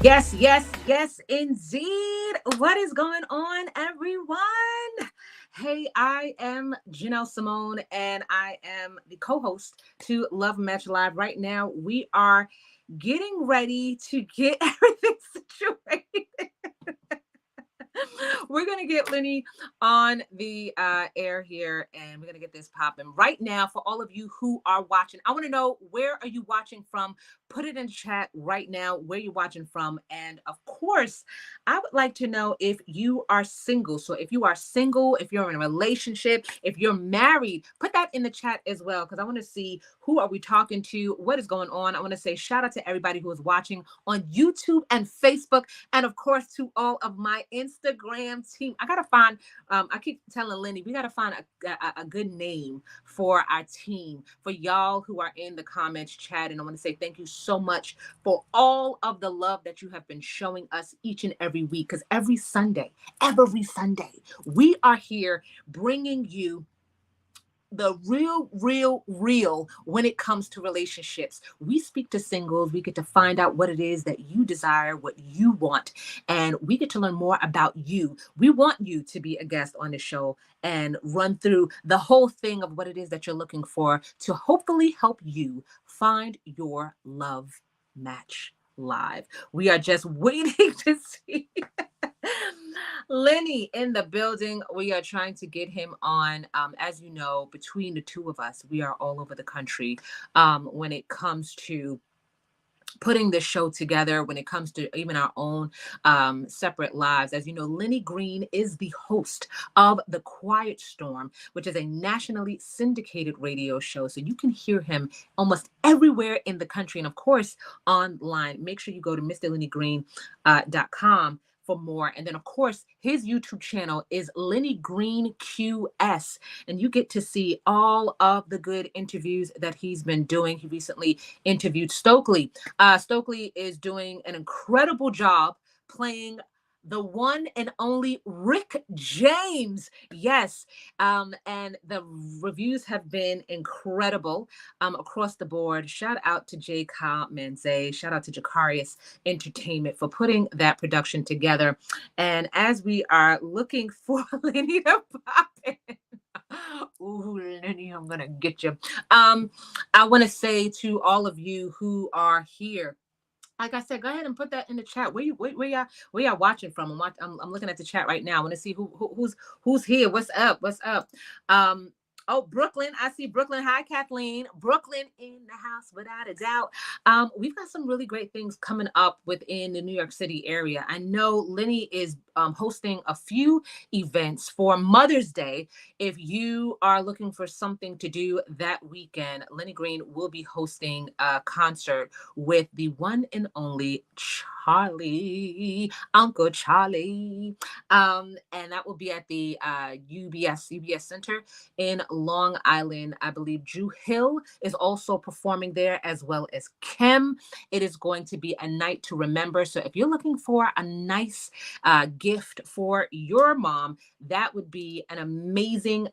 Yes, yes, yes, indeed. What is going on, everyone? Hey, I am Jenelle Simone, and I am the co host to Love Match Live. Right now, we are getting ready to get everything situated. We're gonna get Lenny on the air here, and we're gonna get this popping right now. For all of you who are watching, I want to know, where are you watching from? Put it in chat right now where you're watching from, and of course, I would like to know if you are single. So if you are single, if you're in a relationship, if you're married, put that in the chat as well, because I want to see who are we talking to, what is going on. I want to say shout out to everybody who is watching on YouTube and Facebook, and of course to all of my Instagram team. I gotta find. I keep telling Lenny, we gotta find a good name for our team, for y'all who are in the comments chat. And I want to say thank you so much for all of the love that you have been showing us each and every week. Because every Sunday, we are here bringing you the real when it comes to relationships. We speak to singles. We get to find out what it is that you desire, what you want, and we get to learn more about you. We want you to be a guest on the show and run through the whole thing of what it is that you're looking for to hopefully help you find your love match live. We are just waiting to see Lenny in the building. We are trying to get him on. As you know, between the two of us, we are all over the country when it comes to putting this show together, when it comes to even our own separate lives. As you know, Lenny Green is the host of The Quiet Storm, which is a nationally syndicated radio show. So you can hear him almost everywhere in the country. And of course, online. Make sure you go to mrlennygreen.com for more. And then, of course, his YouTube channel is Lenny Green QS. And you get to see all of the good interviews that he's been doing. He recently interviewed Stokely. Stokely is doing an incredible job playing the one and only Rick James. Yes. And the reviews have been incredible across the board. Shout out to J. Kyle Manze. Shout out to Jacarius Entertainment for putting that production together. And as we are looking for Lenny to pop in, ooh, Lenny, I'm gonna get you. I want to say to all of you who are here, like I said, go ahead and put that in the chat. Where y'all watching from? I'm looking at the chat right now. I want to see who's here. What's up? What's up? Oh, Brooklyn. I see Brooklyn. Hi, Kathleen. Brooklyn in the house, without a doubt. We've got some really great things coming up within the New York City area. I know Lenny is hosting a few events for Mother's Day. If you are looking for something to do that weekend, Lenny Green will be hosting a concert with the one and only Charlie, Uncle Charlie. And that will be at the UBS Center in Long Island. I believe Drew Hill is also performing there, as well as Kim. It is going to be a night to remember. So if you're looking for a nice gift for your mom, that would be an amazing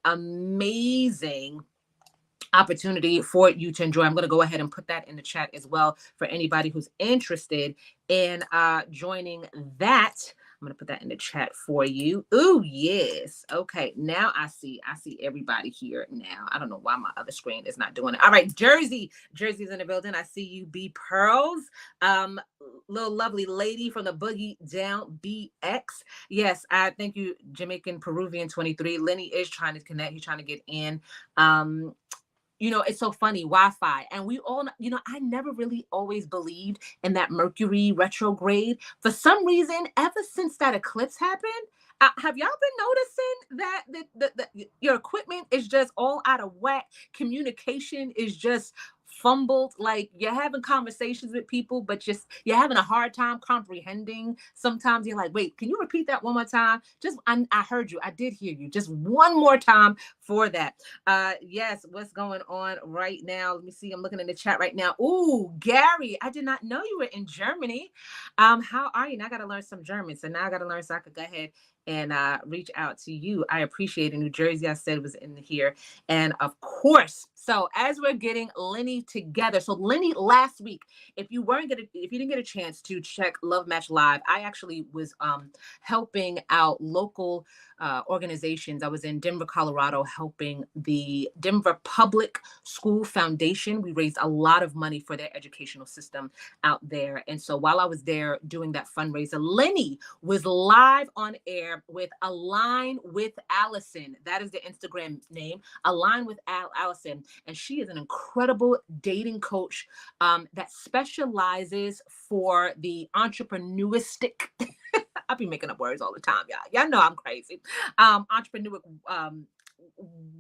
opportunity for you to enjoy. I'm going to go ahead and put that in the chat as well for anybody who's interested in joining that. I'm going to put that in the chat for you. Oh, yes. Okay. Now I see everybody here now. I don't know why my other screen is not doing it. All right. Jersey's in the building. I see you, B Pearls. Little lovely lady from the Boogie Down BX. Yes. I thank you, Jamaican Peruvian 23. Lenny is trying to connect. He's trying to get in. You know, it's so funny, Wi-Fi. And we all, you know, I never really always believed in that Mercury retrograde. For some reason, ever since that eclipse happened, have y'all been noticing that your equipment is just all out of whack? Communication is just fumbled. Like, you're having conversations with people, but you're having a hard time comprehending. Sometimes you're like, wait, can you repeat that one more time? I heard you. I did hear you. Just one more time for that. Yes, what's going on right now? Let me see. I'm looking in the chat right now. Ooh, Gary, I did not know you were in Germany. How are you? Now I got to learn some German. So now I got to learn so I could go ahead and reach out to you. I appreciate it. New Jersey, I said, was in here. And of course, so as we're getting Lenny together, so Lenny last week, if you didn't get a chance to check Love Match Live, I actually was helping out local organizations. I was in Denver, Colorado, helping the Denver Public School Foundation. We raised a lot of money for their educational system out there. And so while I was there doing that fundraiser, Lenny was live on air here with Align with Allison. That is the Instagram name, Align with Allison. And she is an incredible dating coach that specializes for the entrepreneuristic. I'll be making up words all the time, y'all. Y'all know I'm crazy. Entrepreneur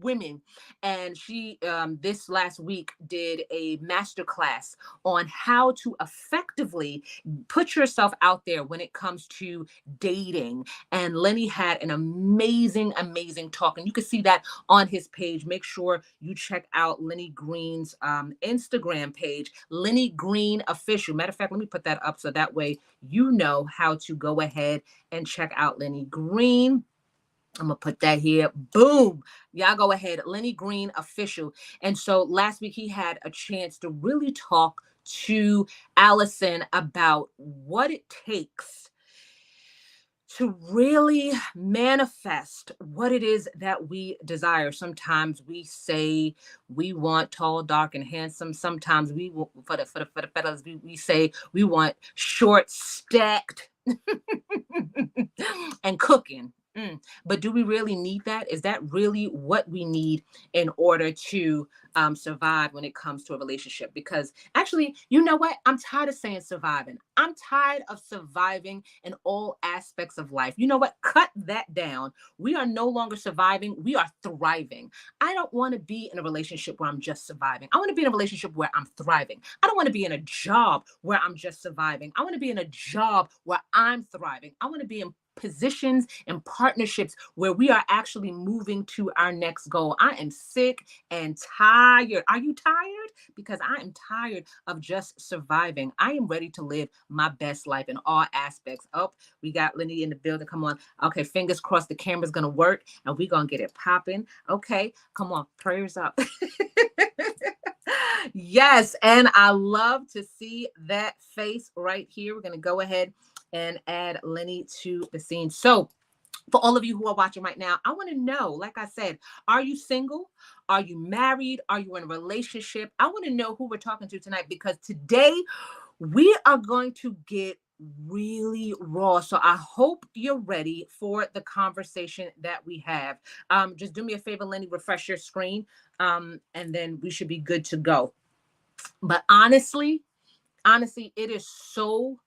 women, and she this last week did a masterclass on how to effectively put yourself out there when it comes to dating. And Lenny had an amazing talk, and you can see that on his page. Make sure you check out Lenny Green's Instagram page, Lenny Green Official. Matter of fact, let me put that up so that way you know how to go ahead and check out Lenny Green. I'm going to put that here. Boom. Y'all go ahead. Lenny Green Official. And so last week he had a chance to really talk to Allison about what it takes to really manifest what it is that we desire. Sometimes we say we want tall, dark, and handsome. Sometimes we for the fellas, we say we want short, stacked, and cooking. But do we really need that? Is that really what we need in order to survive when it comes to a relationship? Because actually, you know what? I'm tired of saying surviving. I'm tired of surviving in all aspects of life. You know what? Cut that down. We are no longer surviving. We are thriving. I don't want to be in a relationship where I'm just surviving. I want to be in a relationship where I'm thriving. I don't want to be in a job where I'm just surviving. I want to be in a job where I'm thriving. I want to be in positions and partnerships where we are actually moving to our next goal. I am sick and tired. Are you tired? Because I am tired of just surviving. I am ready to live my best life in all aspects. Oh, we got Lenny in the building. Come on. Okay, fingers crossed the camera's going to work and we're going to get it popping. Okay, come on. Prayers up. Yes, and I love to see that face right here. We're going to go ahead and add Lenny to the scene. So for all of you who are watching right now, I want to know, like I said, are you single? Are you married? Are you in a relationship? I want to know who we're talking to tonight, because today we are going to get really raw. So I hope you're ready for the conversation that we have. Just do me a favor, Lenny, refresh your screen, and then we should be good to go. But honestly, it is so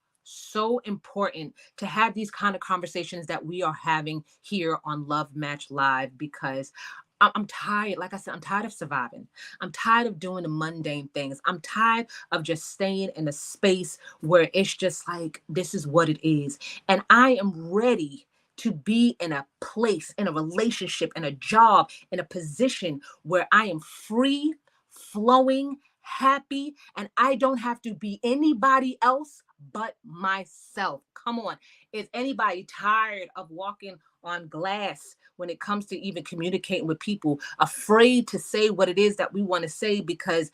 important to have these kind of conversations that we are having here on Love Match Live, because I'm tired. Like I said, I'm tired of surviving. I'm tired of doing the mundane things. I'm tired of just staying in a space where it's just like, this is what it is. And I am ready to be in a place, in a relationship, in a job, in a position where I am free, flowing, happy, and I don't have to be anybody else but myself. Come on. Is anybody tired of walking on glass when it comes to even communicating with people, afraid to say what it is that we want to say because,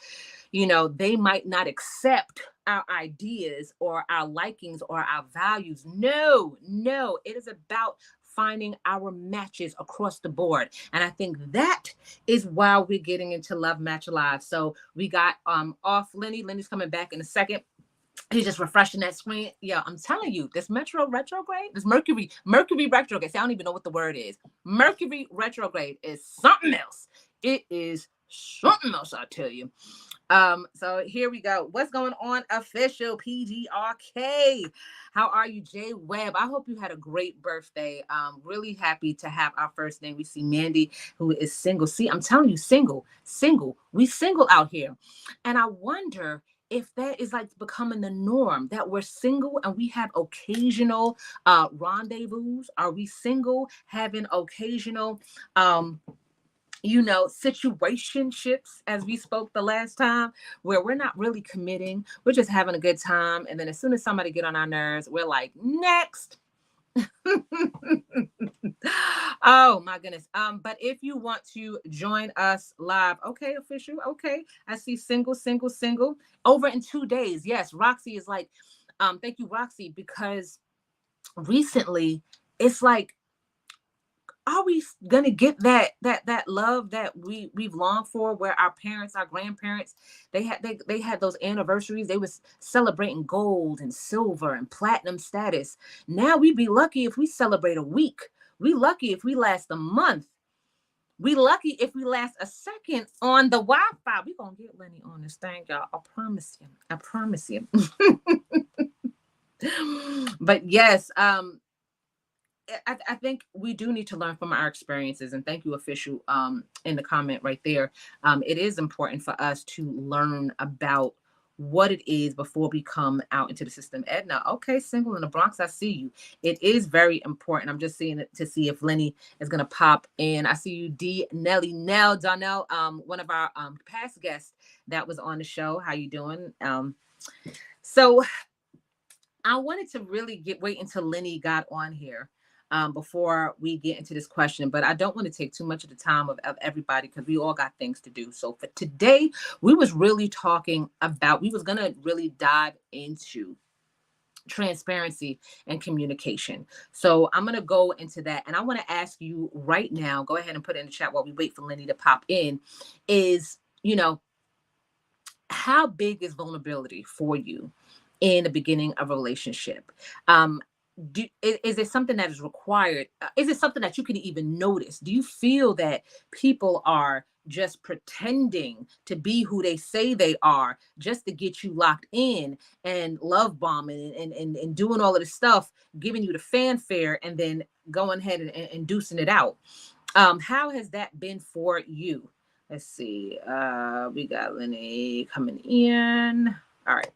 you know, they might not accept our ideas or our likings or our values? No, it is about finding our matches across the board. And I think that is why we're getting into Love Match Live. So we got off Lenny. Lenny's coming back in a second. He's just refreshing that screen. Yeah, I'm telling you, this Mercury retrograde. See, I don't even know what the word is. Mercury retrograde is something else. It is something else, I tell you. So here we go. What's going on, official PGRK? How are you, Jay Webb? I hope you had a great birthday. Really happy to have our first name. We see Mandy, who is single. See, I'm telling you, single. We single out here. And I wonder if that is like becoming the norm, that we're single and we have occasional rendezvous. Are we single having occasional situationships, as we spoke the last time, where we're not really committing, we're just having a good time, and then as soon as somebody get on our nerves, we're like, next. Oh my goodness. But if you want to join us live, okay, official, okay, I see single over in 2 days. Yes, Roxy is like, thank you, Roxy, because recently it's like, are we gonna get that love that we've longed for, where our parents, our grandparents, they had those anniversaries, they was celebrating gold and silver and platinum status. Now we'd be lucky if we celebrate a week We lucky if we last a month. We lucky if we last a second on the Wi-Fi. We gonna get Lenny on this thing, y'all. I promise you. I promise you. But yes, I think we do need to learn from our experiences. And thank you, official, in the comment right there. It is important for us to learn about what it is before we come out into the system. Edna, okay, single in the Bronx, I see you. It is very important. I'm just seeing it to see if Lenny is gonna pop in. I see you, D Nelly Nell Donnell, one of our past guests that was on the show. How you doing? So I wanted to really wait until Lenny got on here before we get into this question, but I don't want to take too much of the time of everybody because we all got things to do. So for today, we was really talking about, we was going to really dive into transparency and communication. So I'm going to go into that. And I want to ask you right now, go ahead and put it in the chat while we wait for Lenny to pop in, is, how big is vulnerability for you in the beginning of a relationship? Is it something that is required? Is it something that you can even notice? Do you feel that people are just pretending to be who they say they are just to get you locked in and love bombing and doing all of this stuff, giving you the fanfare and then going ahead and deucing it out? How has that been for you? Let's see. We got Lenny coming in. All right.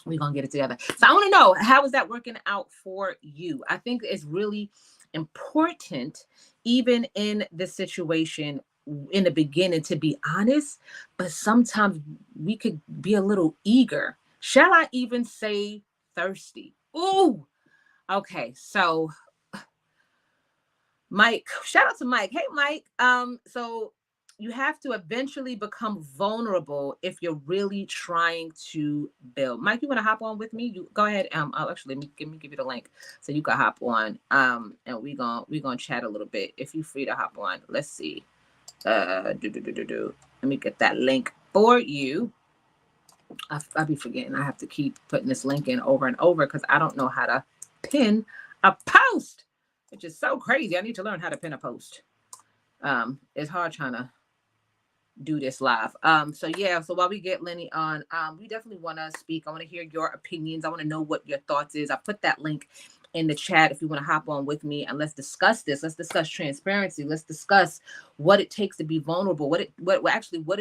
We're going to get it together. So I want to know, how is that working out for you? I think it's really important, even in this situation in the beginning, to be honest, but sometimes we could be a little eager. Shall I even say thirsty? Ooh. Okay. So Mike, shout out to Mike. Hey, Mike. So you have to eventually become vulnerable if you're really trying to build. Mike, you want to hop on with me? You go ahead. I'll actually let me give you the link so you can hop on. And we're gonna chat a little bit. If you're free to hop on, let's see. Let me get that link for you. I'll be forgetting. I have to keep putting this link in over and over because I don't know how to pin a post. It's just so crazy. I need to learn how to pin a post. It's hard trying to do this live. So while we get Lenny on, we definitely want to speak. I want to hear your opinions. I want to know what your thoughts is. I put that link in the chat if you want to hop on with me and let's discuss this. Let's discuss transparency. Let's discuss what it takes to be vulnerable. What it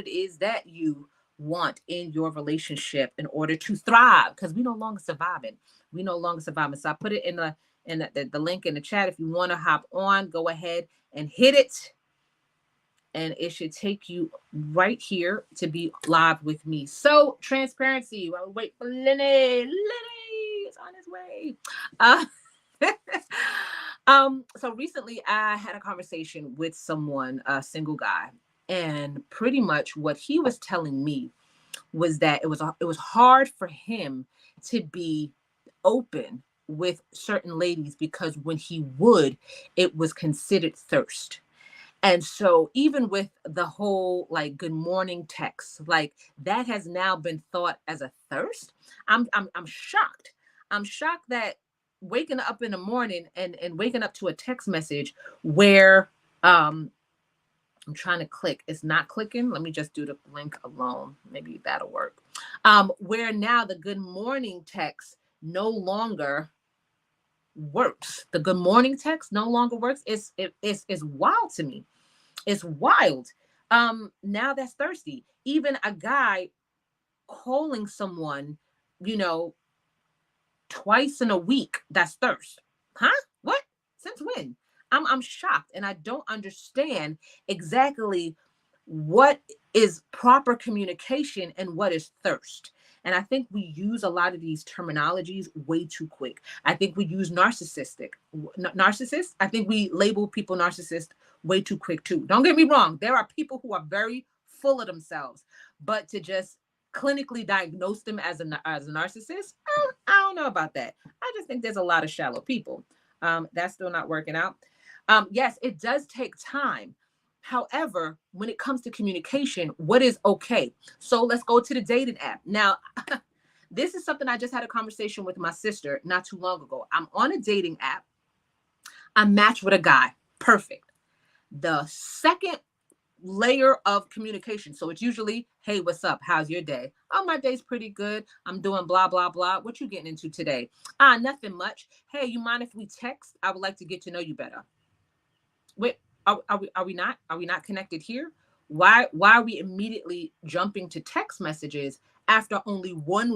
is that you want in your relationship in order to thrive, because we no longer surviving. So I put it in the link in the chat. If you want to hop on, go ahead and hit it. And it should take you right here to be live with me. So transparency. While we wait for Lenny. Lenny is on his way. So recently I had a conversation with someone, a single guy, and pretty much what he was telling me was that it was hard for him to be open with certain ladies because when he would, it was considered thirst. And so even with the whole like good morning text, like that has now been thought as a thirst. I'm shocked. I'm shocked that waking up in the morning and waking up to a text message where I'm trying to click. It's not clicking. Let me just do the link alone. Maybe that'll work. Where now the good morning text no longer works. The good morning text no longer works. It's wild to me. It's wild. Now that's thirsty. Even a guy calling someone, twice in a week, that's thirst. Huh? What? Since when? I'm shocked, and I don't understand exactly what is proper communication and what is thirst. And I think we use a lot of these terminologies way too quick. I think we use narcissist. I think we label people narcissist way too quick too. Don't get me wrong. There are people who are very full of themselves, but to just clinically diagnose them as a narcissist, I don't know about that. I just think there's a lot of shallow people. That's still not working out. Yes, it does take time. However, when it comes to communication, what is okay? So let's go to the dating app. Now, this is something I just had a conversation with my sister not too long ago. I'm on a dating app. I match with a guy. Perfect. The second layer of communication. So it's usually, hey, what's up? How's your day? Oh, my day's pretty good. I'm doing blah, blah, blah. What you getting into today? Nothing much. Hey, you mind if we text? I would like to get to know you better. Wait, are we not connected here? Why are we immediately jumping to text messages after only one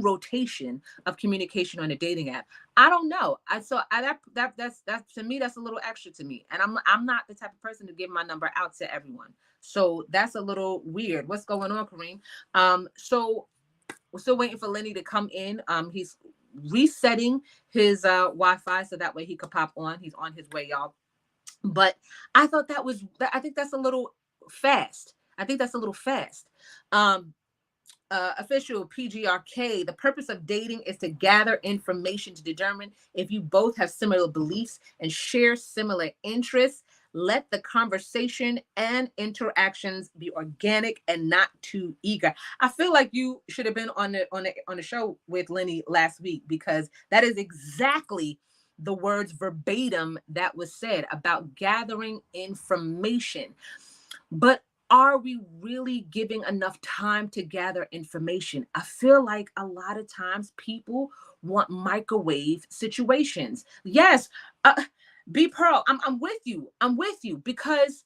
rotation of communication on a dating app? I don't know. That's to me, that's a little extra to me, and I'm not the type of person to give my number out to everyone. So that's a little weird. What's going on, Kareem? So we're still waiting for Lenny to come in. He's resetting his Wi-Fi so that way he could pop on. He's on his way, y'all. But I think that's a little fast. I think that's a little fast. Um, Official PGRK, the purpose of dating is to gather information to determine if you both have similar beliefs and share similar interests. Let the conversation and interactions be organic and not too eager. I feel like you should have been on the show with Lenny last week, because that is exactly the words verbatim that was said about gathering information. But are we really giving enough time to gather information? I feel like a lot of times people want microwave situations. Yes, B Pearl, I'm with you. I'm with you, because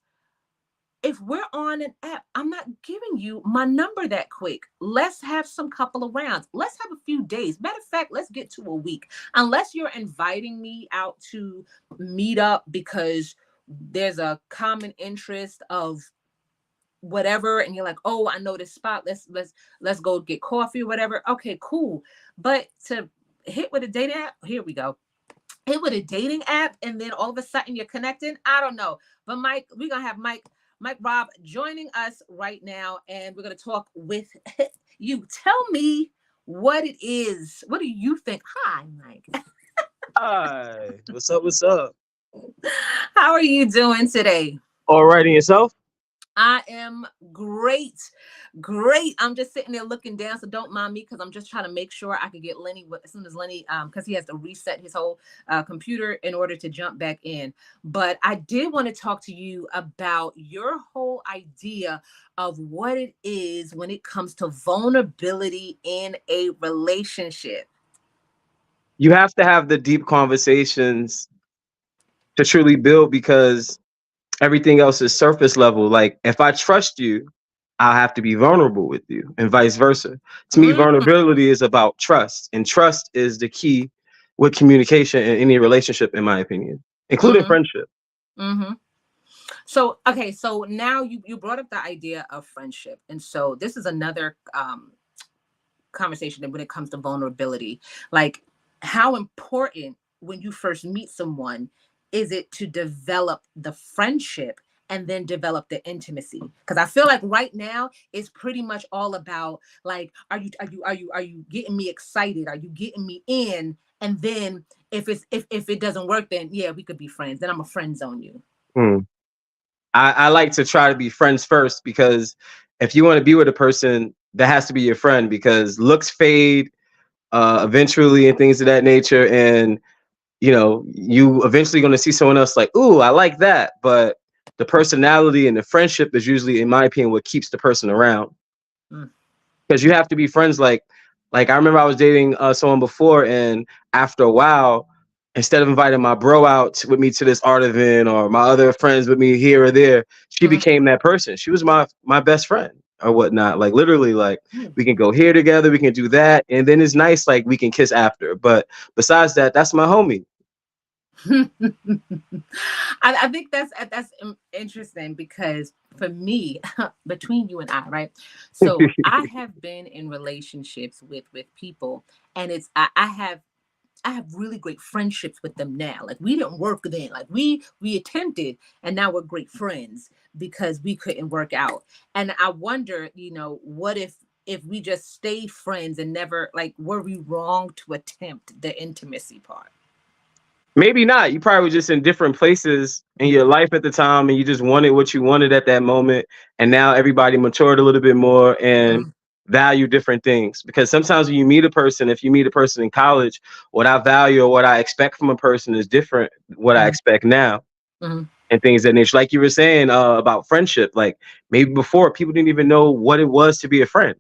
if we're on an app, I'm not giving you my number that quick. Let's have some couple of rounds. Let's have a few days. Matter of fact, let's get to a week. Unless you're inviting me out to meet up because there's a common interest of whatever, and you're like, oh, I know this spot. Let's go get coffee or whatever. Okay, cool. But to hit with a dating app, here we go. Hit with a dating app, and then all of a sudden you're connecting. I don't know. But Mike, we're gonna have Mike Robb joining us right now, and we're going to talk with you. Tell me what it is. What do you think? Hi, Mike. Hi. What's up? What's up? How are you doing today? All right, and yourself? I am great. Great. I'm just sitting there looking down, so don't mind me, because I'm just trying to make sure I could get Lenny as soon as Lenny, because he has to reset his whole computer in order to jump back in. But I did want to talk to you about your whole idea of what it is when it comes to vulnerability in a relationship. You have to have the deep conversations to truly build, because everything else is surface level. Like, if I trust you, I'll have to be vulnerable with you, and vice versa. To me, Mm, vulnerability is about trust, and trust is the key with communication in any relationship, in my opinion, including mm-hmm, friendship. mm-hmm. So, okay, so now you brought up the idea of friendship. And so this is another conversation that when it comes to vulnerability, like, how important when you first meet someone is it to develop the friendship and then develop the intimacy? Because I feel like right now it's pretty much all about, like, are you getting me excited? Are you getting me in? And then if it doesn't work, then yeah, we could be friends. Then I'm a friend zone you. Hmm. I like to try to be friends first, because if you want to be with a person, that has to be your friend, because looks fade eventually and things of that nature. And you eventually going to see someone else like, ooh, I like that. But the personality and the friendship is usually, in my opinion, what keeps the person around. Mm. Because you have to be friends. Like I remember I was dating someone before, and after a while, instead of inviting my bro out with me to this art event, or my other friends with me here or there, she Mm. became that person. She was my best friend or whatnot. Like, literally, like, Mm. we can go here together, we can do that, and then it's nice, like, we can kiss after. But besides that, that's my homie. I think that's interesting, because for me, between you and I, right? So I have been in relationships with people, and I have really great friendships with them now. Like, we didn't work then. Like, we attempted, and now we're great friends because we couldn't work out. And I wonder, what if we just stay friends and never, like, were we wrong to attempt the intimacy part? Maybe not. You probably were just in different places in your Yeah. life at the time, and you just wanted what you wanted at that moment. And now everybody matured a little bit more, and Mm. value different things. Because sometimes when you meet a person, if you meet a person in college, what I value or what I expect from a person is different what I Mhm, expect now, mhm. and things of that nature. Like you were saying about friendship, like maybe before people didn't even know what it was to be a friend.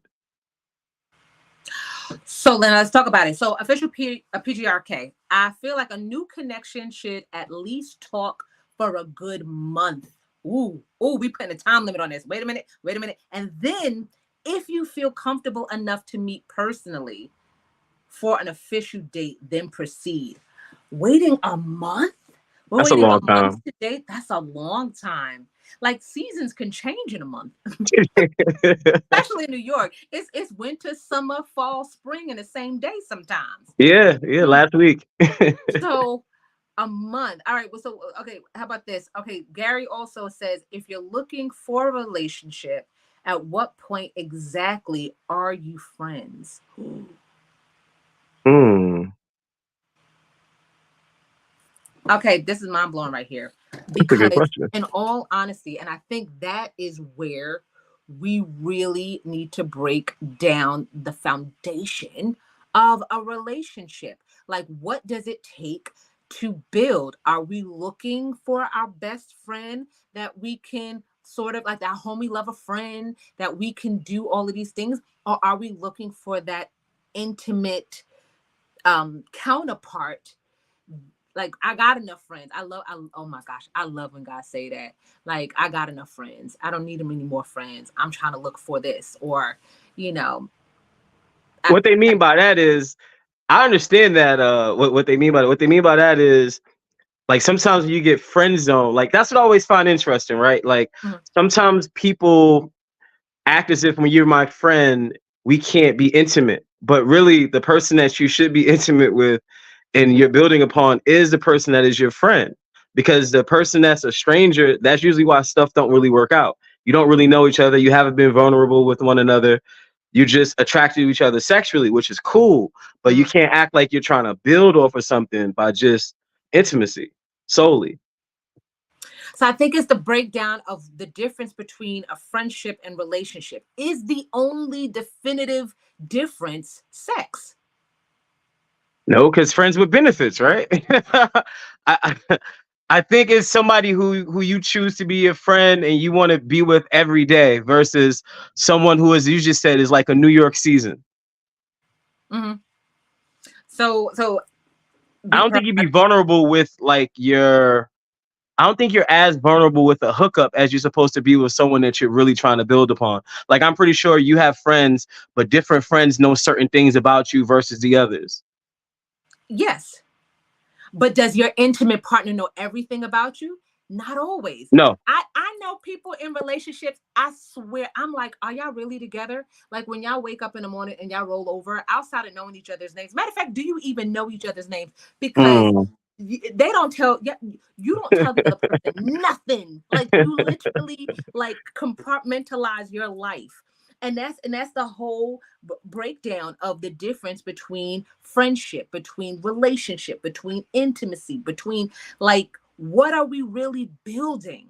So then let's talk about it. So official PGRK. I feel like a new connection should at least talk for a good month. Ooh, we putting a time limit on this. Wait a minute, wait a minute. And then if you feel comfortable enough to meet personally for an official date, then proceed. Waiting a month? We're That's a waiting a long month time. to date? That's a long time. Like seasons can change in a month, especially in New York. It's winter, summer, fall, spring in the same day sometimes. Yeah, yeah. Mm. Last week. So a month. All right. Well, so okay. How about this? Okay. Gary also says if you're looking for a relationship, at what point exactly are you friends? Hmm. Okay, this is mind blowing right here. That's a good Because, question. in all honesty, and I think that is where we really need to break down the foundation of a relationship. Like, what does it take to build? Are we looking for our best friend that we can sort of like that homie lover friend that we can do all of these things? Or are we looking for that intimate counterpart? Like I got enough friends. Oh my gosh, I love when guys say that. Like I got enough friends. I don't need them any more friends. I'm trying to look for this, or you know, I, What they mean by that is, I understand that what they mean by that. What they mean by that is, like, sometimes you get friend zone. Like that's what I always find interesting, right? Like Mhm, sometimes people act as if when you're my friend, we can't be intimate. But really, the person that you should be intimate with and you're building upon is the person that is your friend. Because the person that's a stranger, that's usually why stuff don't really work out. You don't really know each other. You haven't been vulnerable with one another. You're just attracted to each other sexually, which is cool. But you mhm. can't act like you're trying to build off of something by just intimacy solely. So I think it's the breakdown of the difference between a friendship and relationship. Is the only definitive difference sex? No, because friends with benefits, right? I, I think it's somebody who you choose to be a friend and you want to be with every day versus someone who, as you just said, is like a New York season. Hmm. So I don't because think you'd be vulnerable with like your. I don't think you're as vulnerable with a hookup as you're supposed to be with someone that you're really trying to build upon. Like I'm pretty sure you have friends, but different friends know certain things about you versus the others. yes, but does your intimate partner know everything about you? Not always. No. I know people in relationships, I swear, I'm like, are y'all really together? Like when y'all wake up in the morning and y'all roll over outside of knowing each other's names. Matter of fact, do you even know each other's names? Because Mm. they don't tell, yeah, you don't tell the other person nothing. Like you literally like compartmentalize your life. And that's the whole breakdown of the difference between friendship, between relationship, between intimacy, between like what are we really building?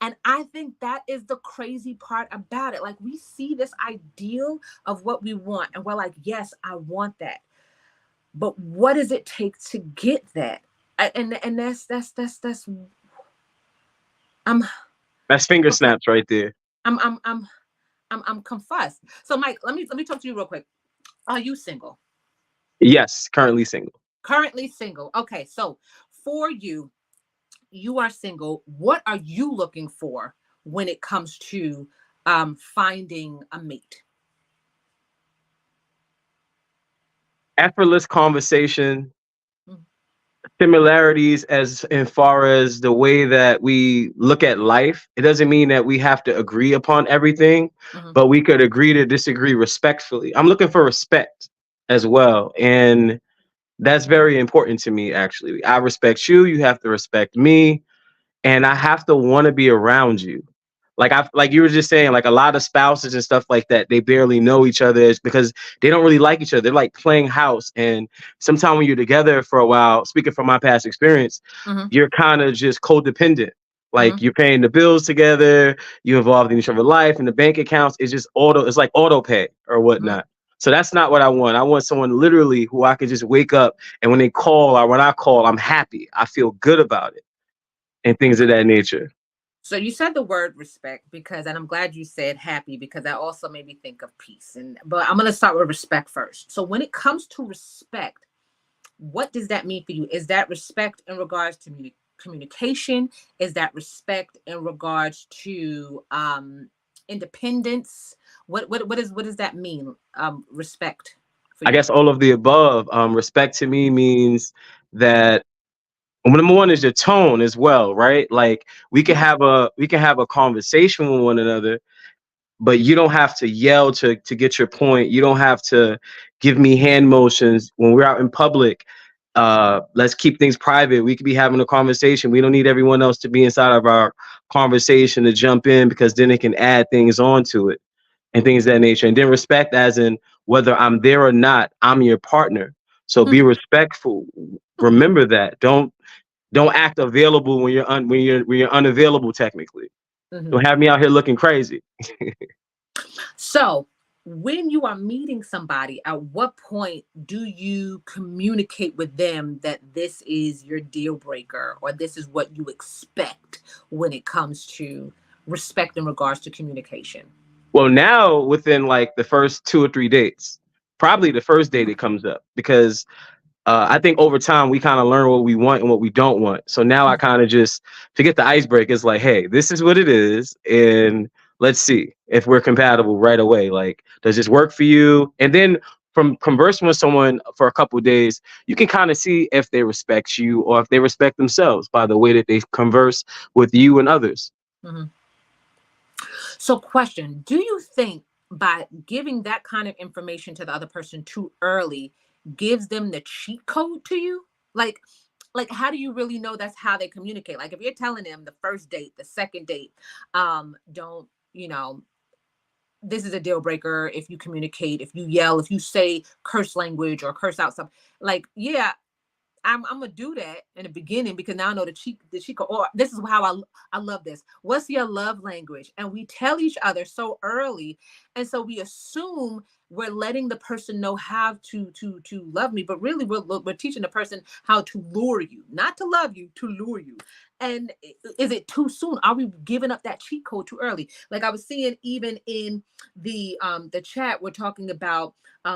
And I think that is the crazy part about it. Like we see this ideal of what we want and we're like, yes, I want that. But what does it take to get that? And that's I'm That's finger okay. snaps right there. I'm I'm I'm I'm confused. So Mike, let me talk to you real quick. Are you single? Yes, currently single. Currently single. Okay, so for you, you are single. What are you looking for when it comes to finding a mate? Effortless conversation, Mhm, similarities as in far as the way that we look at life. It doesn't mean that we have to agree upon everything, mhm. but we could agree to disagree respectfully. I'm looking for respect as well. And that's very important to me, actually. I respect you, you have to respect me, and I have to want to be around you. Like you were just saying, like a lot of spouses and stuff like that, they barely know each other because they don't really like each other. They're like playing house. And sometimes when you're together for a while, speaking from my past experience, Mhm. you're kind of just codependent. Like you're paying the bills together, you involved in each other's life, and the bank accounts is just it's like auto pay or Mm-hmm. whatnot. So that's not what I want. I want someone literally who I could just wake up and when they call or when I call, I'm happy. I feel good about it and things of that nature. So you said the word respect because, and I'm glad you said happy because that also made me think of peace. And but I'm gonna start with respect first. So when it comes to respect, what does that mean for you? Is that respect in regards to communication? Is that respect in regards to independence? What does that mean? Respect for I you. guess all of the above. Respect to me means that number one is your tone as well, right? Like we can have a conversation with one another, but you don't have to yell to get your point. You don't have to give me hand motions when we're out in public. Let's keep things private. We could be having a conversation. We don't need everyone else to be inside of our conversation to jump in because then it can add things onto it and things of that nature. And then respect as in whether I'm there or not, I'm your partner. So be Mhm, respectful. mhm, Remember that. Don't act available when when you're unavailable technically. mhm. Don't have me out here looking crazy. So, when you are meeting somebody, at what point do you communicate with them that this is your deal breaker or this is what you expect when it comes to respect in regards to communication? Well, now within like the first 2 or 3 dates, probably the first date it comes up because I think over time we kind of learn what we want and what we don't want. So now I kind of just forget the icebreaker. It's like, hey, this is what it is, and let's see if we're compatible right away. Like, does this work for you? And then from conversing with someone for a couple of days, you can kind of see if they respect you or if they respect themselves by the way that they converse with you and others. Mhm. So, question: do you think by giving that kind of information to the other person too early gives them the cheat code to you? Like how do you really know that's how they communicate? Like if you're telling them the first date, the second date, don't you know this is a deal breaker if you communicate, if you yell, if you say curse language or curse out something. Like, yeah, I'm gonna do that in the beginning because now I know the cheat code. Or this is how I love this. What's your love language? And we tell each other so early, and so we assume we're letting the person know how to love me, but really we're teaching the person how to lure you, not to love you, to lure you. And is it too soon? Are we giving up that cheat code too early? Like I was seeing even in the chat, we're talking about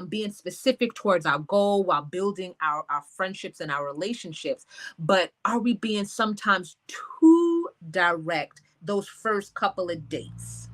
being specific towards our goal while building our friendships and our relationships. But are we being sometimes too direct those first couple of dates?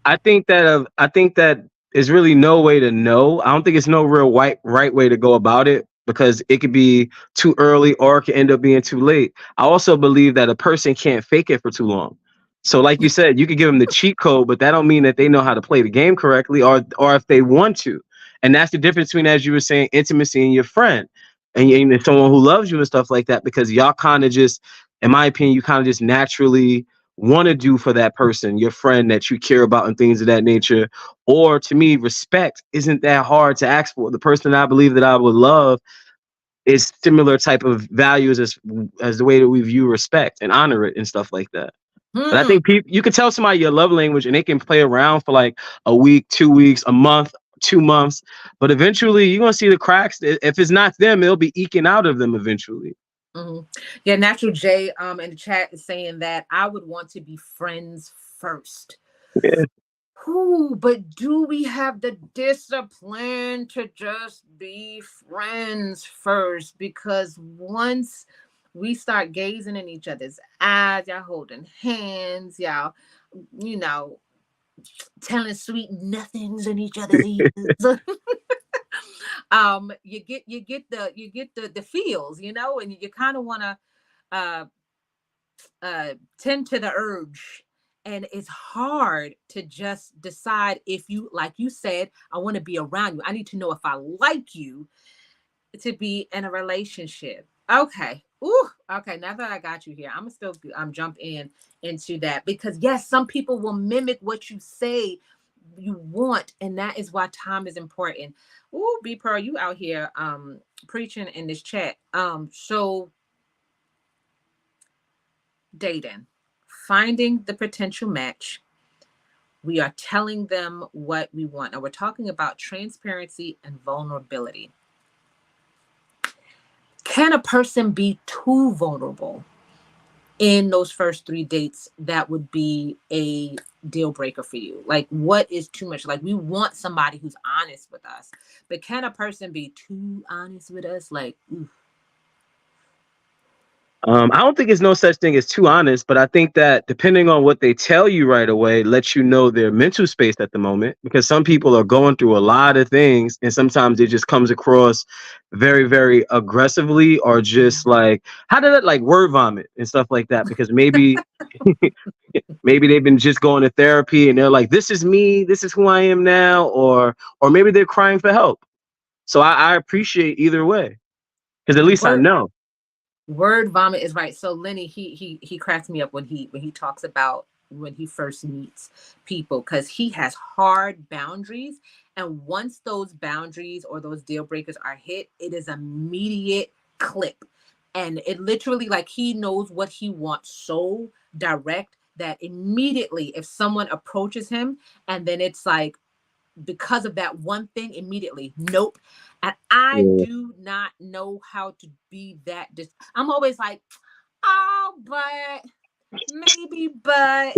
I think that is really no way to know. I don't think it's no real right way to go about it because it could be too early or it could end up being too late. I also believe that a person can't fake it for too long. So like you said, you could give them the cheat code, but that don't mean that they know how to play the game correctly or if they want to. And that's the difference between, as you were saying, intimacy and your friend and someone who loves you and stuff like that, because y'all kind of just, in my opinion, you kind of just naturally want to do for that person, your friend that you care about and things of that nature. Or to me, respect isn't that hard to ask for. The person I believe that I would love is similar type of values as the way that we view respect and honor it and stuff like that. But I Hmm. think people, you can tell somebody your love language and they can play around for like a week, 2 weeks, a month, 2 months, but eventually you're gonna see the cracks. If it's not them, it'll be eking out of them eventually. Hmm. Yeah, Natural J in the chat is saying that I would want to be friends first. Yeah. Who, but do we have the discipline to just be friends first? Because once we start gazing in each other's eyes, y'all holding hands, y'all, you know, telling sweet nothings in each other's ears. You get the feels, and you kind of want to uh tend to the urge, and it's hard to just decide if you, like you said, I want to be around you, I need to know if I like you to be in a relationship. Okay. Ooh, okay, now that I got you here, I'm still jump in into that because yes, some people will mimic what you say you want, and that is why time is important. Ooh, B Pearl, you out here preaching in this chat. So dating, finding the potential match. We are telling them what we want. Now we're talking about transparency and vulnerability. Can a person be too vulnerable in those first 3 dates that would be a deal breaker for you? Like, what is too much? Like, we want somebody who's honest with us, but can a person be too honest with us? Like, ooh. I don't think it's no such thing as too honest, but I think that depending on what they tell you right away, lets you know their mental space at the moment. Because some people are going through a lot of things, and sometimes it just comes across very, very aggressively, or just like how did it like word vomit and stuff like that. Because maybe they've been just going to therapy and they're like, "This is me, this is who I am now," or maybe they're crying for help. So I appreciate either way because at least I Word know. word vomit is right. So Lenny, he cracks me up when he talks about when he first meets people, because he has hard boundaries, and once those boundaries or those deal breakers are hit, it is immediate clip, and it literally, like, he knows what he wants so direct that immediately if someone approaches him, and then it's like, because of that one thing, immediately nope. And I Yeah. do not know how to be that I'm always like, oh, but maybe, but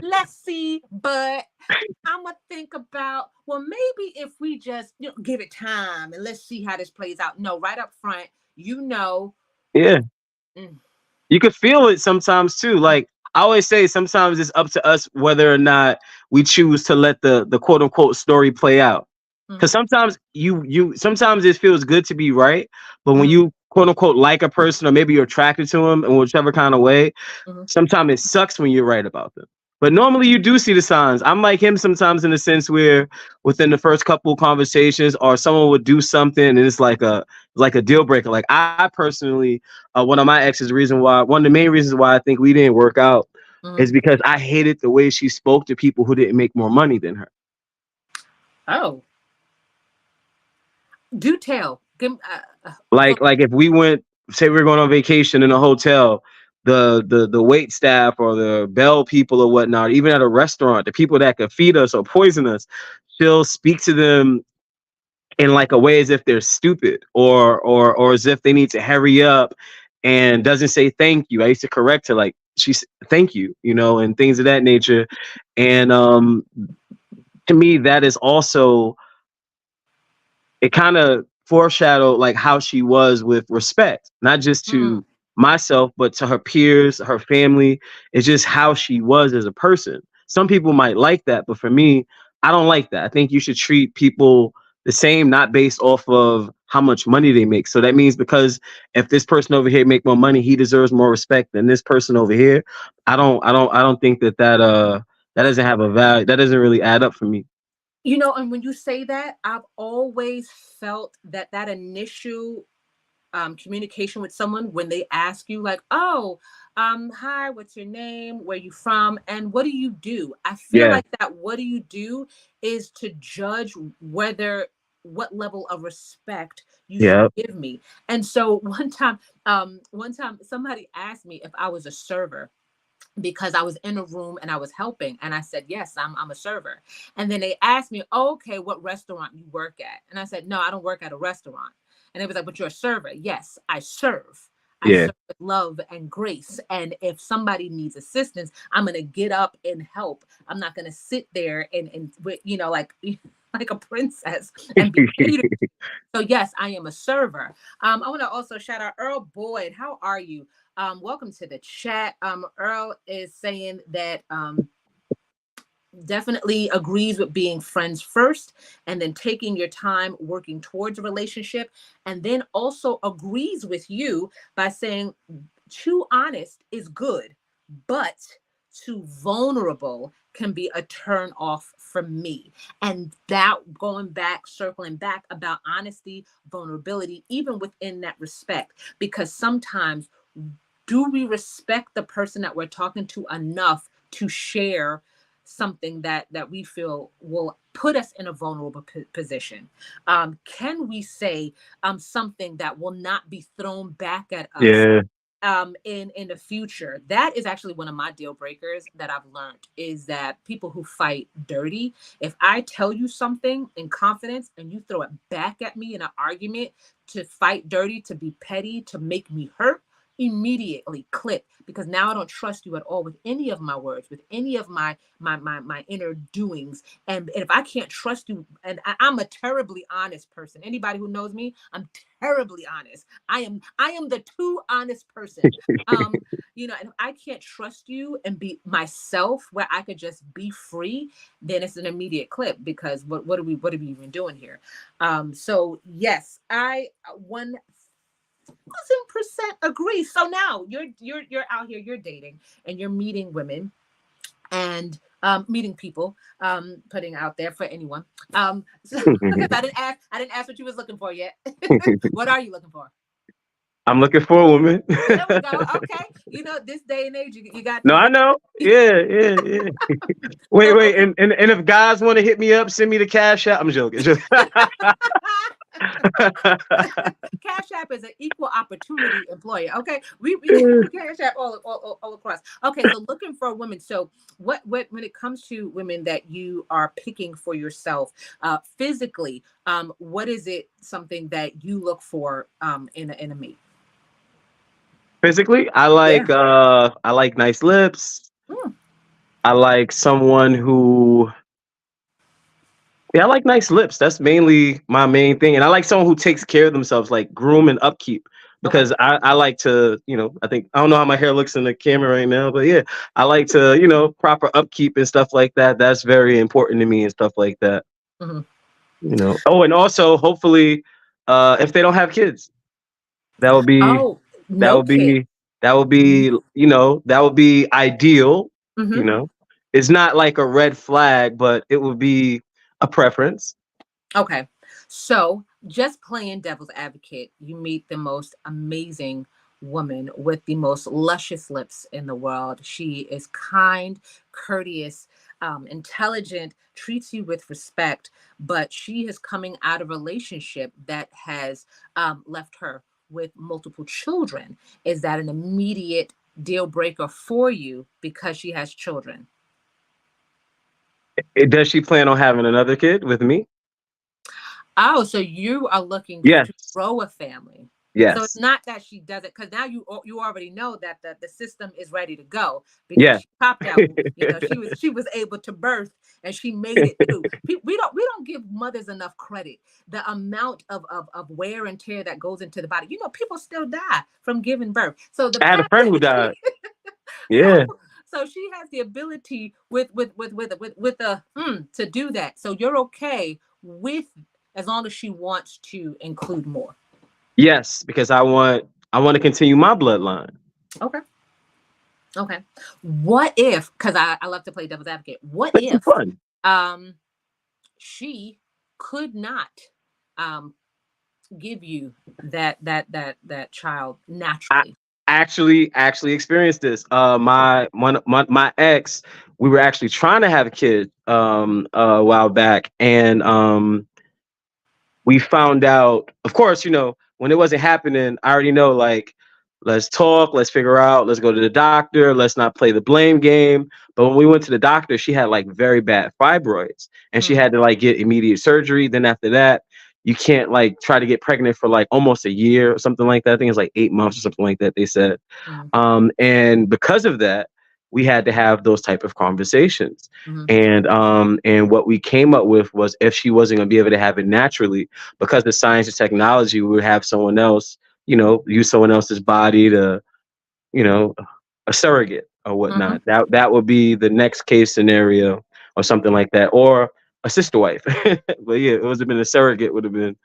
let's see, but I'm gonna think about, well, maybe if we just, give it time and let's see how this plays out. No, right up front, you know. Yeah. mm, You could feel it sometimes too. Like I always say, sometimes it's up to us whether or not we choose to let the quote unquote story play out. Because mhm, sometimes you sometimes it feels good to be right, but when mhm, you quote unquote like a person or maybe you're attracted to them in whichever kind of way, mhm, sometimes it sucks when you're right about them. But normally you do see the signs. I'm like him sometimes in the sense where within the first couple of conversations, or someone would do something and it's like a deal breaker. Like I personally, one of my exes, one of the main reasons why I think we didn't work out is mhm. because I hated the way she spoke to people who didn't make more money than her. Oh, do tell. Like if we went, say we were going on vacation in a hotel, the wait staff or the bell people or whatnot, even at a restaurant, the people that could feed us or poison us, she'll speak to them in like a way as if they're stupid, or as if they need to hurry up, and doesn't say thank you. I used to correct her like she's thank you, and things of that nature. And to me, that is also, it kind of foreshadowed like how she was with respect, not just Mm. to myself, but to her peers, her family. It's just how she was as a person. Some people might like that, but for me, I don't like that. I think you should treat people the same, not based off of how much money they make. So that means because if this person over here make more money, he deserves more respect than this person over here. I don't think that doesn't have a value. That doesn't really add up for me. And when you say that, I've always felt that that initial communication with someone, when they ask you, like, oh, hi, what's your name, where you from, and what do you do, I feel Yeah. like that what do you do is to judge whether what level of respect you should Yeah. give me. And so one time somebody asked me if I was a server, because I was in a room and I was helping, and I said, yes, I'm a server. And then they asked me, oh, okay, what restaurant you work at? And I said, no, I don't work at a restaurant. And they was like, but you're a server. Yes, I serve. I Yeah. serve with love and grace. And if somebody needs assistance, I'm gonna get up and help. I'm not gonna sit there and like like a princess and be catered. So yes, I am a server. I want to also shout out Earl Boyd. How are you? Welcome to the chat. Earl is saying that definitely agrees with being friends first, and then taking your time working towards a relationship, and then also agrees with you by saying too honest is good, but too vulnerable can be a turn off for me. And that, going back, circling back about honesty, vulnerability, even within that respect, because sometimes, do we respect the person that we're talking to enough to share something that we feel will put us in a vulnerable position? Can we say something that will not be thrown back at us Yeah. in the future. That is actually one of my deal breakers that I've learned, is that people who fight dirty, if I tell you something in confidence and you throw it back at me in an argument to fight dirty, to be petty, to make me hurt, immediately clip, because now I don't trust you at all with any of my words, with any of my inner doings. And if I can't trust you, and I'm a terribly honest person. Anybody who knows me, I'm terribly honest. I am the too honest person. Um, and if I can't trust you and be myself where I could just be free, then it's an immediate clip, because what are we even doing here? So yes, I 1,000% agree. So now you're out here, you're dating and you're meeting women and meeting people, putting out there for anyone. So, because I didn't ask what you was looking for yet. What are you looking for? I'm looking for a woman. There we go. Okay. This day and age, you got No, these. I know. Yeah, yeah, yeah. Wait, So wait, and if guys want to hit me up, send me the cash app. I'm joking. Cash App is an equal opportunity employer. Okay, we Cash App all across. Okay, so looking for women. So what when it comes to women that you are picking for yourself, physically, what is it, something that you look for in a mate? Physically, Yeah. I like nice lips. Hmm. I like someone who Yeah, I like nice lips. That's mainly my main thing. And I like someone who takes care of themselves, like groom and upkeep. Okay. Because I like to, I don't know how my hair looks in the camera right now, but yeah, I like to, proper upkeep and stuff like that. That's very important to me and stuff like that. Hmm. Oh, and also hopefully, if they don't have kids, that would be Oh, that no would kid. be that would be that would be ideal. You Mm-hmm. know, it's not like a red flag, but it would be a preference. Okay. So, just playing devil's advocate, you meet the most amazing woman with the most luscious lips in the world. She is kind, courteous, intelligent, treats you with respect, but she is coming out of a relationship that has left her with multiple children. Is that an immediate deal breaker for you because she has children? Does she plan on having another kid with me? Oh, so you are looking to Yes. grow a family. So it's Yes. not that she does it, because now you already know that the system is ready to go, because Yeah. she popped out. She was able to birth and she made it through. We don't give mothers enough credit. The amount of wear and tear that goes into the body. People still die from giving birth. So the I had a fact friend who that died. so Yeah. so she has the ability to do that. So you're okay with, as long as she wants to include more. Yes, because I want to continue my bloodline. Okay. Okay. What if, because I love to play devil's advocate, what It's if fun. um she could not um give you that child I naturally? actually experienced this. My ex, we were actually trying to have a kid a while back, and we found out, of course, when it wasn't happening, I already know, like, let's talk, let's figure out, let's go to the doctor, let's not play the blame game. But when we went to the doctor, she had like very bad fibroids and she Mm, had to like get immediate surgery. Then after that, you can't like try to get pregnant for like almost a year or something like that. I think it's like 8 months or something like that, they said. mm, And because of that, we had to have those type of conversations. mm, And what we came up with was, if she wasn't going to be able to have it naturally, because of science and technology, we would have someone else, use someone else's body to, you know, a surrogate or mm-hmm. whatnot. That would be the next case scenario or something like that, or a sister wife. But yeah, it would have been a surrogate, would have been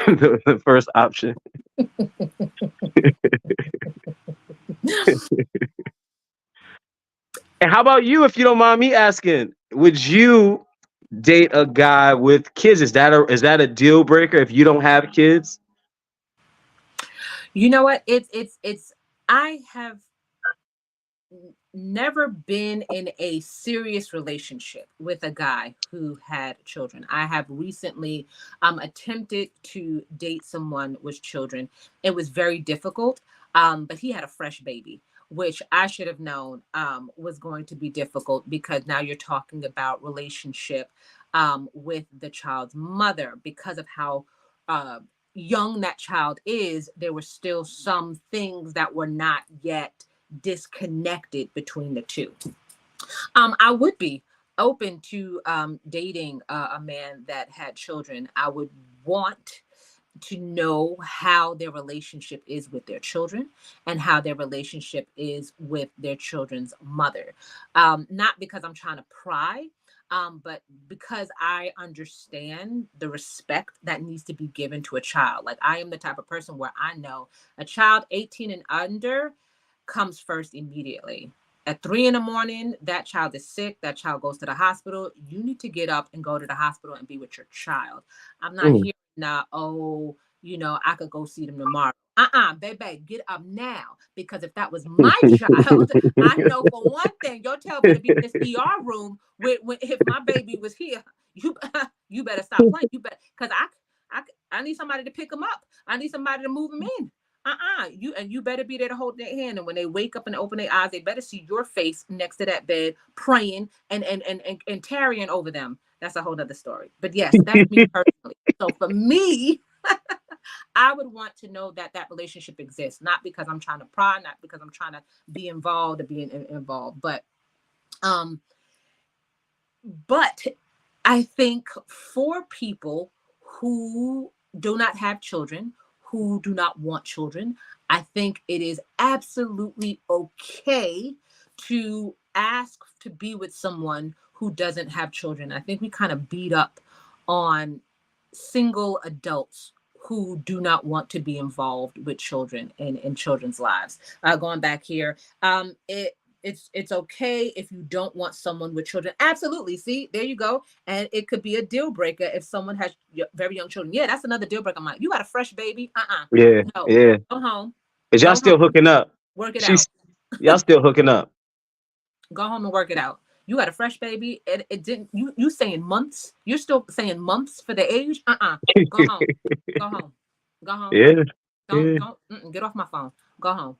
the first option. And how about you, if you don't mind me asking? Would you date a guy with kids? Is that a deal breaker if you don't have kids? You know what? It's I have never been in a serious relationship with a guy who had children. I have recently attempted to date someone with children. It was very difficult, but he had a fresh baby, which I should have known was going to be difficult, because now you're talking about relationship with the child's mother. Because of how uh, young that child is, there were still some things that were not yet disconnected between the two. I would be open to dating a man that had children. I would want to know how their relationship is with their children and how their relationship is with their children's mother. Not because I'm trying to pry, but because I understand the respect that needs to be given to a child. Like, I am the type of person where I know a child 18 and under comes first immediately. At 3 in the morning, that child is sick. That child goes to the hospital. You need to get up and go to the hospital and be with your child. I'm not Mm. here now, oh, I could go see them tomorrow. Baby, get up now. Because if that was my child, I know for one thing, your tail better be in this ER room if my baby was here. You you better stop playing. You better, because I need somebody to pick them up. I need somebody to move them in. You better be there to hold their hand. And when they wake up and open their eyes, they better see your face next to that bed praying and tarrying over them. That's a whole nother story. But yes, that's me personally. So for me, I would want to know that that relationship exists, not because I'm trying to pry, not because I'm trying to be involved or be involved, um, but I think for people who do not have children, who do not want children, I think it is absolutely okay to ask to be with someone who doesn't have children. I think we kind of beat up on single adults who do not want to be involved with children in children's lives. Going back here, it's okay if you don't want someone with children. Absolutely. See, there you go. And it could be a deal breaker if someone has very young children. Yeah, that's another deal breaker. I'm like, you got a fresh baby? Yeah, No. yeah. Go home. Is y'all Go still home. hooking up? Work it She's out. Y'all still hooking up. Go home and work it out. You got a fresh baby. It didn't. You saying months? You're still saying months for the age? Go home. Go home. Go home. Yeah, yeah. Don't get off my phone. Go home.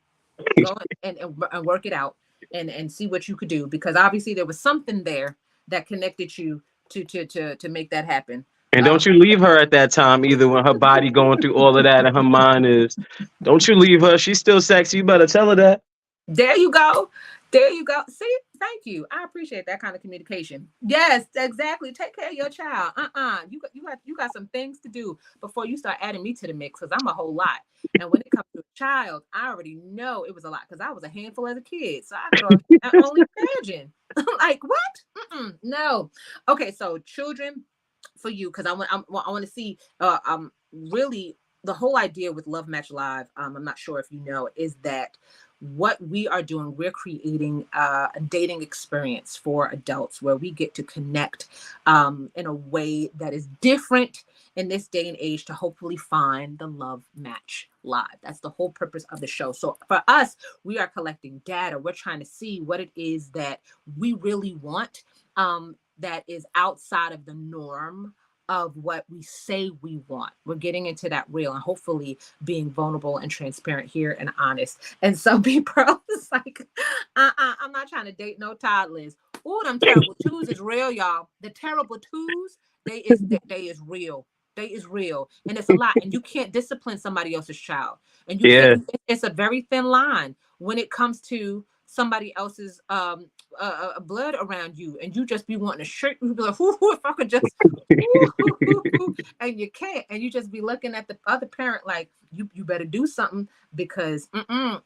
Go and work it out and see what you could do, because obviously there was something there that connected you to make that happen. And Um, don't you leave her at that time either when her body going through all of that and her mind is. Don't you leave her. She's still sexy. You better tell her that. There you go. There you go. See, thank you. I appreciate that kind of communication. Yes, exactly. Take care of your child. You got some things to do before you start adding me to the mix, because I'm a whole lot. And when it comes to a child, I already know it was a lot, because I was a handful as a kid. So I could only imagine. Like, what? No. Okay, so children for you, because I want to see really the whole idea with Love Match Live. I'm not sure if you know, is that what we are doing, we're creating a dating experience for adults where we get to connect in a way that is different in this day and age, to hopefully find the love match live. That's the whole purpose of the show. So for us, we are collecting data. We're trying to see what it is that we really want, that is outside of the norm of what we say we want. We're getting into that real, and hopefully being vulnerable and transparent here and honest. And some people is like, I'm not trying to date no toddlers. Oh, them terrible twos is real, y'all. The terrible twos, they is real. They is real. And it's a lot. And you can't discipline somebody else's child. And you can't, Yeah. it's a very thin line when it comes to somebody else's blood around you, and you just be wanting to shake. You be like, if I could just, and you can't, and you just be looking at the other parent like, you better do something, because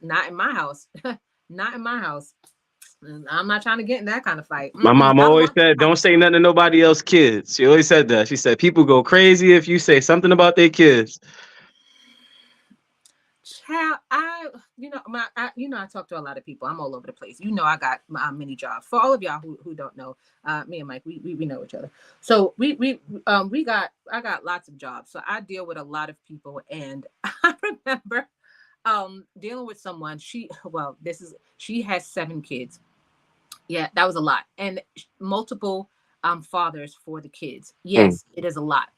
not in my house, not in my house. I'm not trying to get in that kind of fight. My mom I always want said, don't say nothing to nobody else's kids. She always said that. She said, people go crazy if you say something about their kids. child. I talk to a lot of people. I'm all over the place. I got many jobs. For all of y'all who don't know, me and Mike, we know each other. So I got lots of jobs. So I deal with a lot of people, and I remember dealing with someone. She has 7 kids. Yeah, that was a lot. And multiple fathers for the kids. Mm. Yes, it is a lot.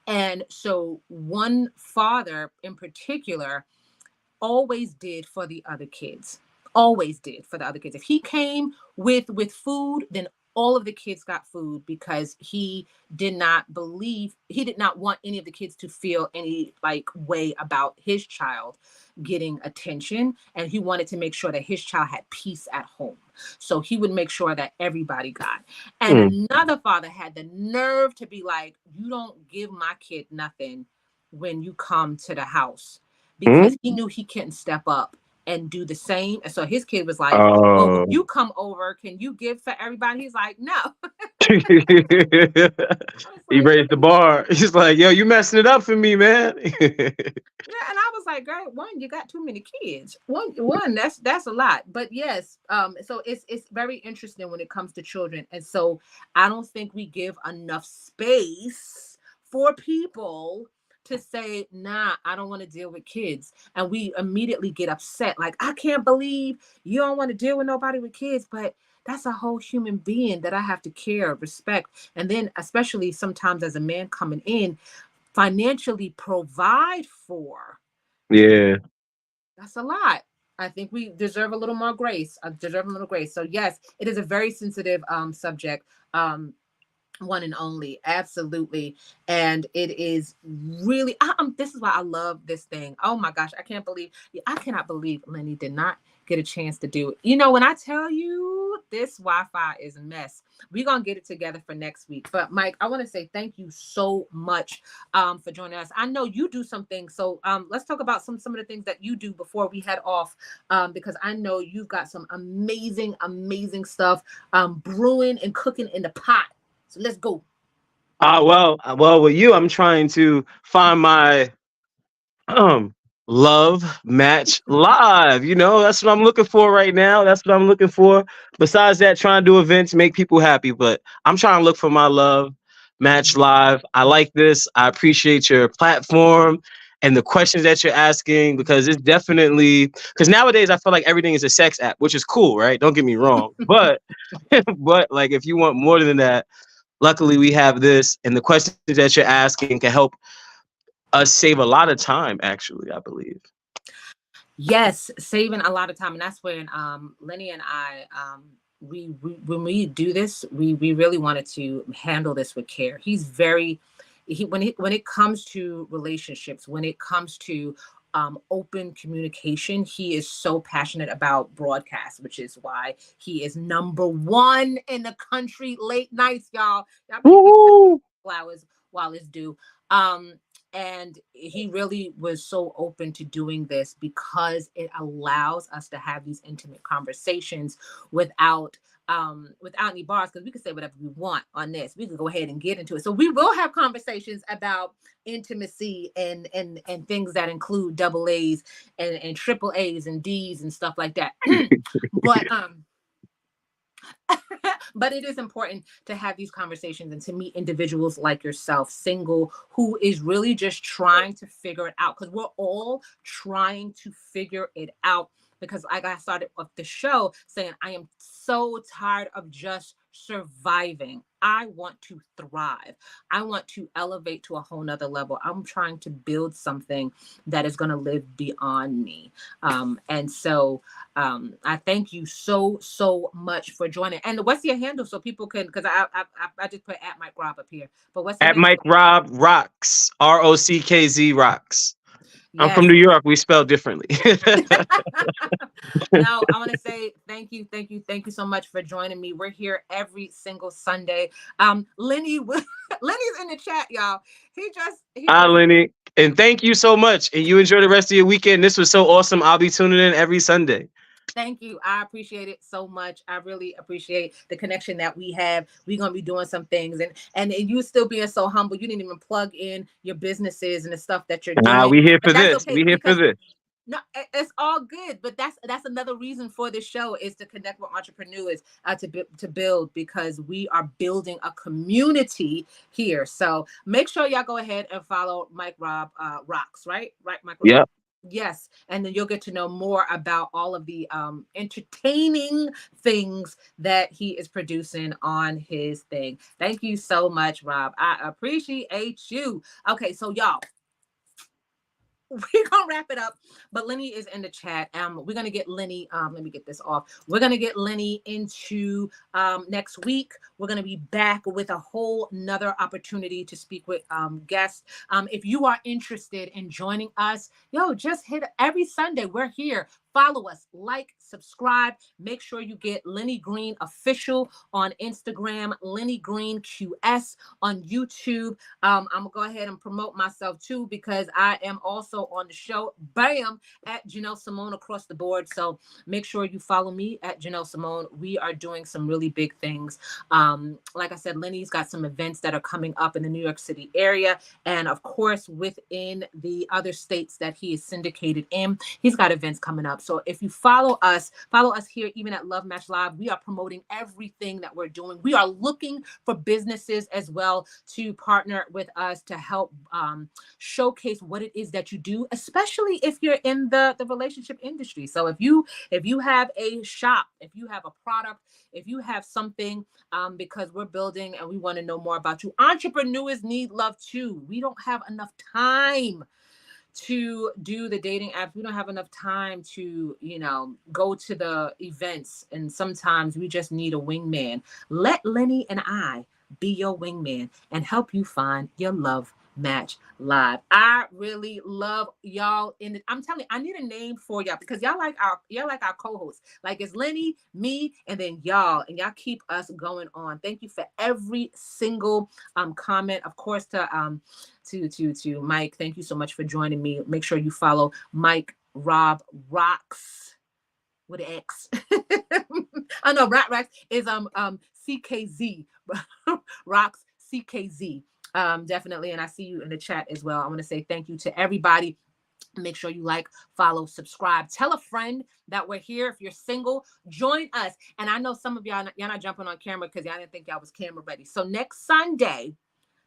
And so one father in particular always did for the other kids. Always did for the other kids. If he came with food, then all of the kids got food because he did not want any of the kids to feel any like way about his child getting attention, and he wanted to make sure that his child had peace at home. So he would make sure that everybody got. And Mm. another father had the nerve to be like, "You don't give my kid nothing when you come to the house," Mm. because he knew he couldn't step up and do the same. And so his kid was like, "Well, when Oh. you come over, can you give for everybody?" He's like, "No." I was He like, raised the bar. He's like, yo, you messing it up for me, man. yeah, and I was like, "Girl, one, you got too many kids. One, that's a lot." But yes, so it's very interesting when it comes to children, and so I don't think we give enough space for people to say, "Nah, I don't want to deal with kids," and we immediately get upset, like, "I can't believe you don't want to deal with nobody with kids," but that's a whole human being that I have to care, respect, and then especially sometimes as a man coming in financially provide for. Yeah. That's a lot. I think we deserve a little more grace. I deserve a little grace. So yes, it is a very sensitive subject. One and only, absolutely. And it is really this is why I love this thing. Oh my gosh, I cannot believe Lenny did not get a chance to do it. You know, when I tell you this Wi-Fi is a mess, we're gonna get it together for next week. But Mike, I want to say thank you so much for joining us. I know you do some things, so let's talk about some of the things that you do before we head off, because I know you've got some amazing stuff brewing and cooking in the pot. So let's go. Well, with you, I'm trying to find my um love match live. You know, that's what I'm looking for right now. That's what I'm looking for. Besides that, trying to do events, make people happy. But I'm trying to look for my love match live. I like this. I appreciate your platform and the questions that you're asking, because it's definitely, because nowadays I feel like everything is a sex app, which is cool, right? Don't get me wrong. But but like if you want more than that, luckily we have this, and the questions that you're asking can help us save a lot of time, actually, I believe. Yes, saving a lot of time, and that's when Lenny and I we when we do this, we really wanted to handle this with care. He's very when it comes to relationships, when it comes to open communication, he is so passionate about broadcast, which is why he is number one in the country late nights, y'all. Y'all better give Woo! flowers while it's due. Um, and he really was so open to doing this because it allows us to have these intimate conversations without any bars, because we can say whatever we want on this. We can go ahead and get into it. So we will have conversations about intimacy and things that include double A's and triple A's and D's and stuff like that. But but it is important to have these conversations and to meet individuals like yourself, single, who is really just trying to figure it out, because we're all trying to figure it out. Because like I started off the show saying, I am so tired of just surviving. I want to thrive. I want to elevate to a whole nother level. I'm trying to build something that is going to live beyond me. And so I thank you so much for joining. And what's your handle so people can? Because I just put at Mike Rob up here. But what's your At handle? Mike Rob Rocks, Rockz Rocks. I'm from Yes. New York. We spell differently. No, I want to say thank you so much for joining me. We're here every single Sunday. Lenny, Lenny's in the chat, y'all. He Hi, just Lenny. And thank you so much. And you enjoy the rest of your weekend. This was so awesome. I'll be tuning in every Sunday. Thank you. I appreciate it so much. I really appreciate the connection that we have. We're gonna be doing some things, and you still being so humble. You didn't even plug in your businesses and the stuff that you're Nah, doing, we here but for that's this. okay We here for because this. no, it's all good. But that's another reason for this show is to connect with entrepreneurs, to build, because we are building a community here. So make sure y'all go ahead and follow Mike Rob Rocks, right? Right, Mike. Yep. Yes, and then you'll get to know more about all of the entertaining things that he is producing on his thing. Thank you so much, Rob. I appreciate you. Okay, so y'all, we're gonna wrap it up, but Lenny is in the chat. We're gonna get Lenny. Let me get this off. We're gonna get Lenny into next week. We're gonna be back with a whole nother opportunity to speak with guests. If you are interested in joining us, yo, just hit every Sunday. We're here. Follow us, like, subscribe. Make sure you get Lenny Green Official on Instagram, Lenny Green QS on YouTube. I'm gonna go ahead and promote myself too, because I am also on the show, bam, at Jenelle Simone across the board. So make sure you follow me at Jenelle Simone. We are doing some really big things. Like I said, Lenny's got some events that are coming up in the New York City area, and of course within the other states that he is syndicated in. He's got events coming up. So if you follow us here, even at Love Match Live, we are promoting everything that we're doing. We are looking for businesses as well to partner with us to help showcase what it is that you do, especially if you're in the relationship industry. So if you have a shop, if you have a product, if you have something, because we're building and we want to know more about you. Entrepreneurs need love too. We don't have enough time to do the dating apps. We don't have enough time to, go to the events. And sometimes we just need a wingman. Let Lenny and I be your wingman and help you find your love match live. I really love y'all. I'm telling you, I need a name for y'all, because y'all like our co-hosts. Like, it's Lenny, me, and then y'all, and y'all keep us going on. Thank you for every single comment. Of course, to Mike, thank you so much for joining me. Make sure you follow Mike Rob Rocks with an X. Oh no, Rocks is CKZ. Rocks CKZ. Definitely. And I see you in the chat as well. I want to say thank you to everybody. Make sure you like, follow, subscribe. Tell a friend that we're here. If you're single, join us. And I know some of y'all not jumping on camera because y'all didn't think y'all was camera ready. So next Sunday,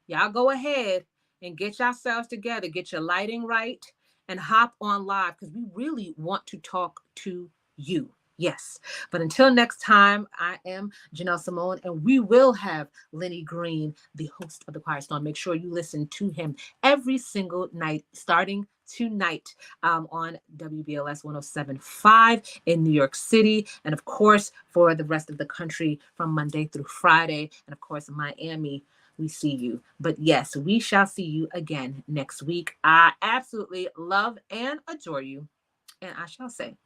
y'all go ahead and get yourselves together, get your lighting right, and hop on live, because we really want to talk to you. Yes. But until next time, I am Jenelle Simone, and we will have Lenny Green, the host of the Quiet Storm. Make sure you listen to him every single night, starting tonight, on WBLS 107.5 in New York City. And of course, for the rest of the country from Monday through Friday. And of course, Miami, we see you. But yes, we shall see you again next week. I absolutely love and adore you. And I shall say,